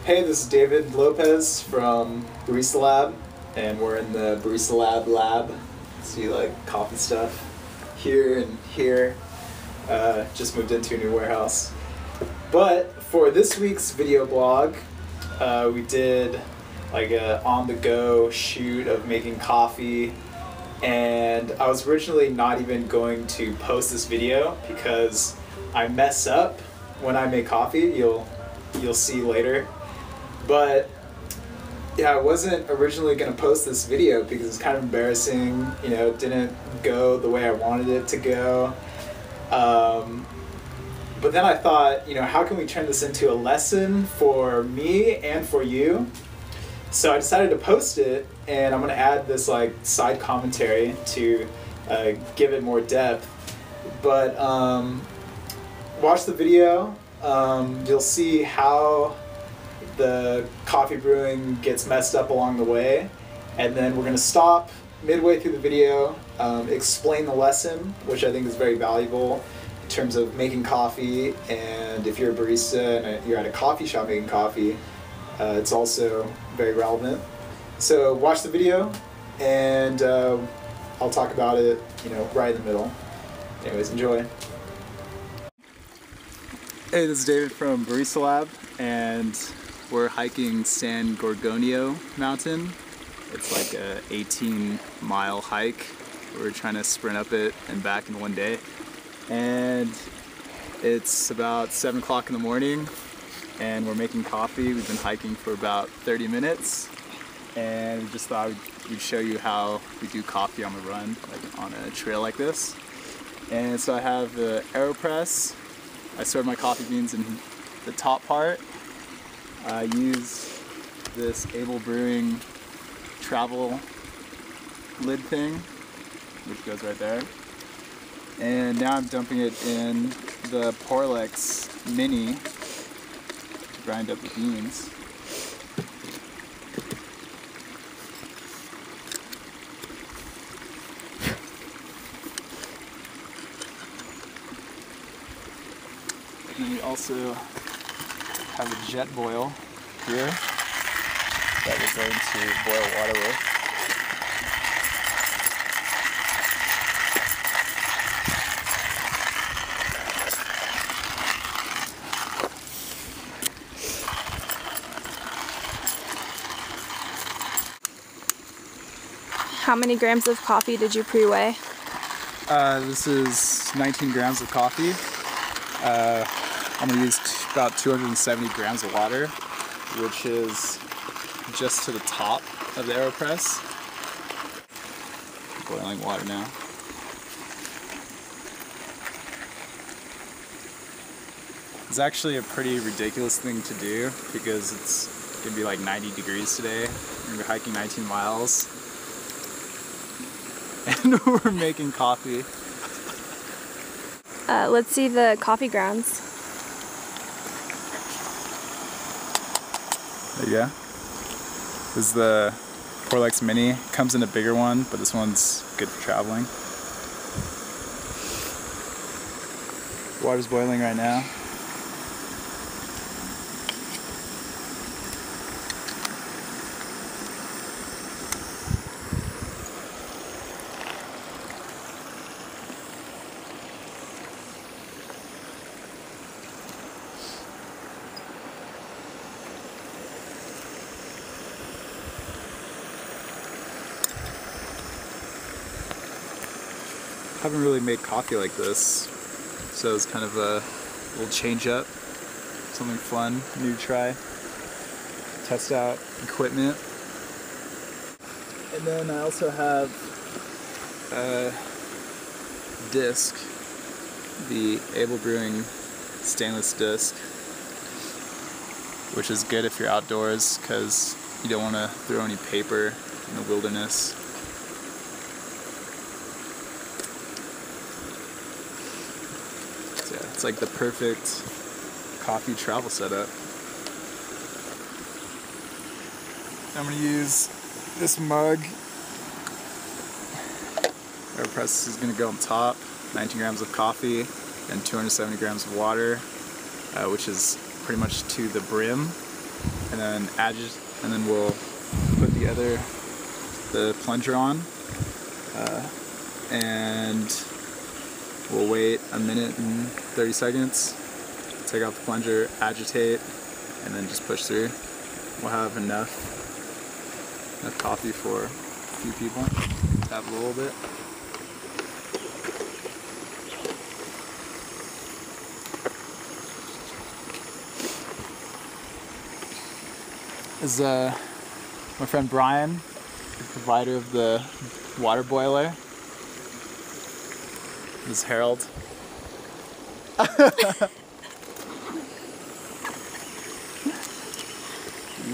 Hey, this is David Lopez from Barista Lab, and we're in the Barista Lab. See like coffee stuff here and here. Just moved into a new warehouse. But for this week's video blog, we did like a on-the-go shoot of making coffee, and I was originally not even going to post this video because I mess up when I make coffee. You'll see later. But yeah, I wasn't originally going to post this video because it's kind of embarrassing. You know, it didn't go the way I wanted it to go. But then I thought, you know, how can we turn this into a lesson for me and for you? So I decided to post it, and I'm going to add this like side commentary to give it more depth. But watch the video. You'll see how the coffee brewing gets messed up along the way, and then we're going to stop midway through the video, explain the lesson, which I think is very valuable in terms of making coffee. And if you're a barista and you're at a coffee shop making coffee, it's also very relevant. So watch the video, and I'll talk about it, you know, right in the middle. Anyways, enjoy. Hey, this is David from Barista Lab, and we're hiking San Gorgonio Mountain. It's like a 18-mile hike. We're trying to sprint up it and back in one day. And it's about 7 o'clock in the morning, and we're making coffee. We've been hiking for about 30 minutes, and we just thought we'd show you how we do coffee on the run, like on a trail like this. And so I have the AeroPress. I stored my coffee beans in the top part. I use this Able Brewing travel lid thing, which goes right there. And now I'm dumping it in the Porlex Mini to grind up the beans. And then we also have a jet boil here that we're going to boil water with. How many grams of coffee did you pre-weigh? This is 19 grams of coffee. I'm going to use about 270 grams of water, which is just to the top of the AeroPress. Boiling water now. It's actually a pretty ridiculous thing to do because it's going to be like 90 degrees today. We're going to be hiking 19 miles. And we're making coffee. Let's see the coffee grounds. There you go. This is the Porlex Mini. Comes in a bigger one, but this one's good for traveling. Water's boiling right now. Haven't really made coffee like this, so it's kind of a little change up, something fun, new to try, test out equipment. And then I also have a disc, the Able Brewing stainless disc, which is good if you're outdoors because you don't want to throw any paper in the wilderness. It's like the perfect coffee travel setup. I'm going to use this mug. AeroPress is going to go on top, 19 grams of coffee and 270 grams of water, which is pretty much to the brim. and then and then we'll put the plunger on, and we'll wait a minute and 30 seconds, take out the plunger, agitate, and then just push through. We'll have enough coffee for a few people. Have a little bit. This is my friend Brian, the provider of the water boiler. This is Harold.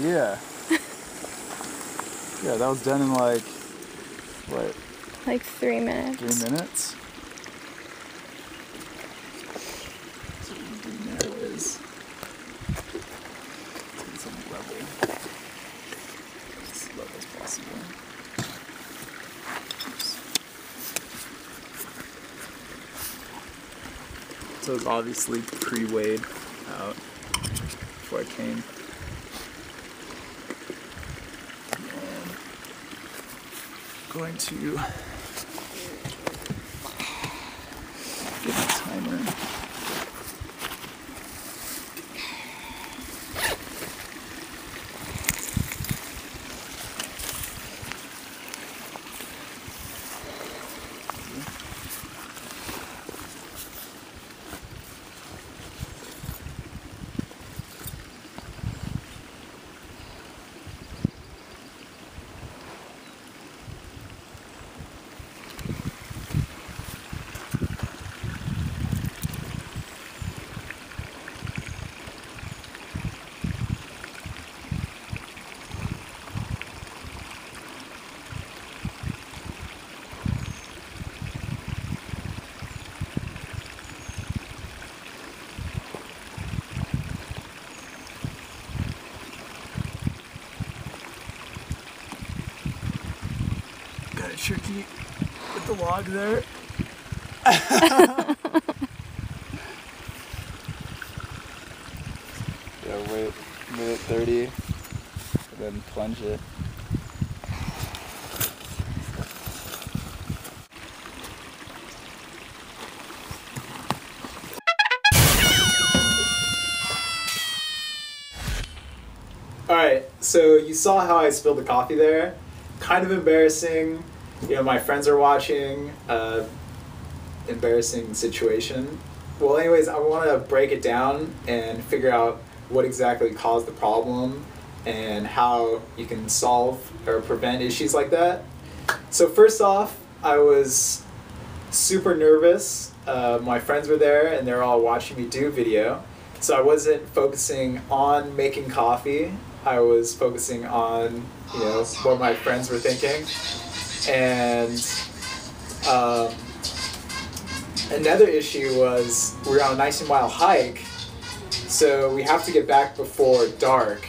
Yeah. Yeah, that was done in like, what? Like 3 minutes. 3 minutes? So what we do now is take some level. As level as possible. Oops. So it's obviously pre-weighed out before I came. Going to get my timer. Tricky with the log there. Yeah, wait minute 30 and then plunge it. Alright, so you saw how I spilled the coffee there. Kind of embarrassing. You know, my friends are watching. Embarrassing situation. Well, anyways, I want to break it down and figure out what exactly caused the problem and how you can solve or prevent issues like that. So first off, I was super nervous. My friends were there and they're all watching me do video. So I wasn't focusing on making coffee. I was focusing on, you know, what my friends were thinking. And another issue was we were on a 19-mile hike, so we have to get back before dark.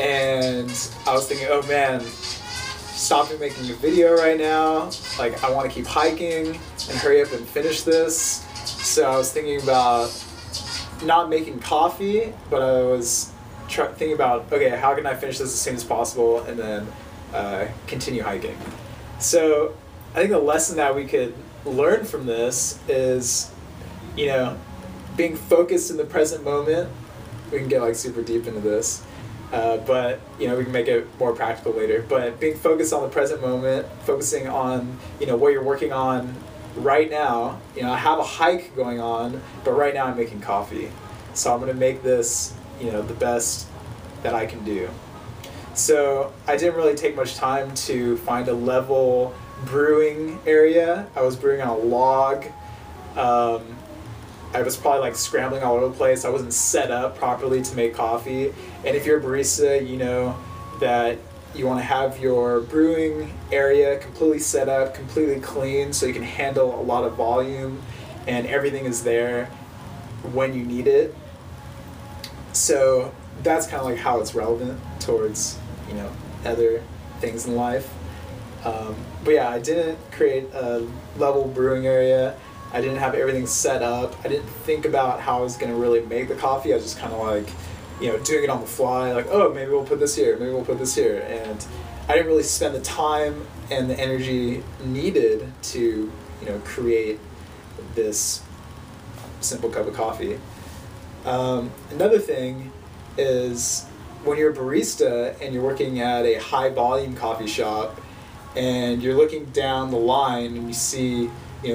And I was thinking, oh man, stopping making a video right now. Like, I want to keep hiking and hurry up and finish this. So I was thinking about not making coffee, but I was thinking about, okay, how can I finish this as soon as possible and then continue hiking. So I think the lesson that we could learn from this is, you know, being focused in the present moment. We can get like super deep into this, but you know, we can make it more practical later. But being focused on the present moment, focusing on, you know, what you're working on right now. You know, I have a hike going on, but right now I'm making coffee. So I'm gonna make this, you know, the best that I can do. So I didn't really take much time to find a level brewing area. I was brewing on a log. I was probably like scrambling all over the place. I wasn't set up properly to make coffee. And if you're a barista, you know that you want to have your brewing area completely set up, completely clean, so you can handle a lot of volume and everything is there when you need it. So that's kind of like how it's relevant towards, you know, other things in life. But yeah, I didn't create a level brewing area. I didn't have everything set up. I didn't think about how I was going to really make the coffee. I was just kind of like doing it on the fly, like, oh, maybe we'll put this here, maybe we'll put this here. And I didn't really spend the time and the energy needed to, create this simple cup of coffee. Another thing is when you're a barista and you're working at a high volume coffee shop and you're looking down the line and you see,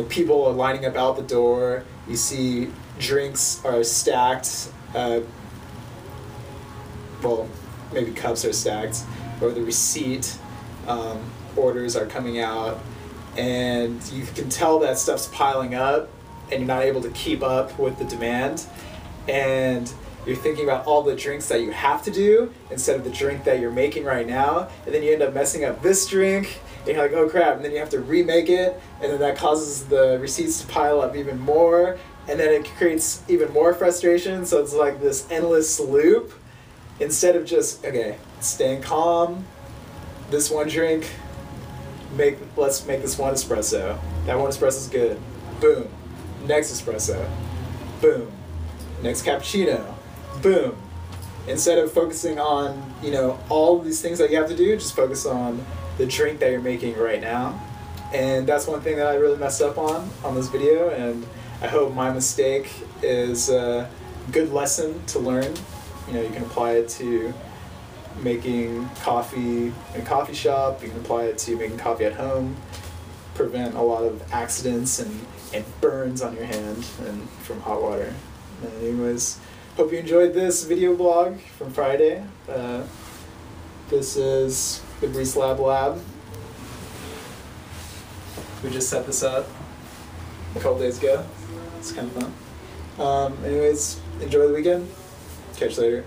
people are lining up out the door, you see drinks are stacked, maybe cups are stacked, or the receipt orders are coming out, and you can tell that stuff's piling up and you're not able to keep up with the demand, and you're thinking about all the drinks that you have to do instead of the drink that you're making right now, and then you end up messing up this drink, and you're like, oh crap, and then you have to remake it, and then that causes the receipts to pile up even more, and then it creates even more frustration, so it's like this endless loop. Instead of just, okay, staying calm, this one drink, let's make this one espresso. That one espresso's good. Boom. Next espresso. Boom. Next cappuccino. Boom. Instead of focusing on, all these things that you have to do, just focus on the drink that you're making right now. And that's one thing that I really messed up on this video, and I hope my mistake is a good lesson to learn. You can apply it to making coffee in a coffee shop, you can apply it to making coffee at home, prevent a lot of accidents and burns on your hand and from hot water. Anyways, hope you enjoyed this video blog from Friday. This is the Barista Lab. We just set this up a couple days ago. It's kind of fun. Anyways, enjoy the weekend. Catch you later.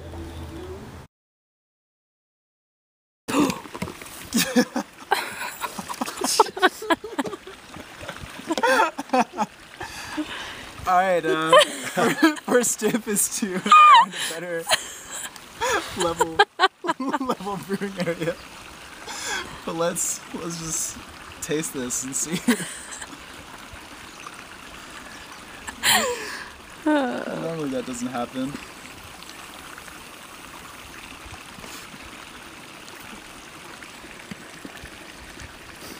Alright, first tip is to find a better level brewing area. But let's just taste this and see. Normally that doesn't happen.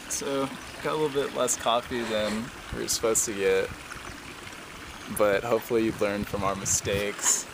So, got a little bit less coffee than we were supposed to get, but hopefully you've learned from our mistakes.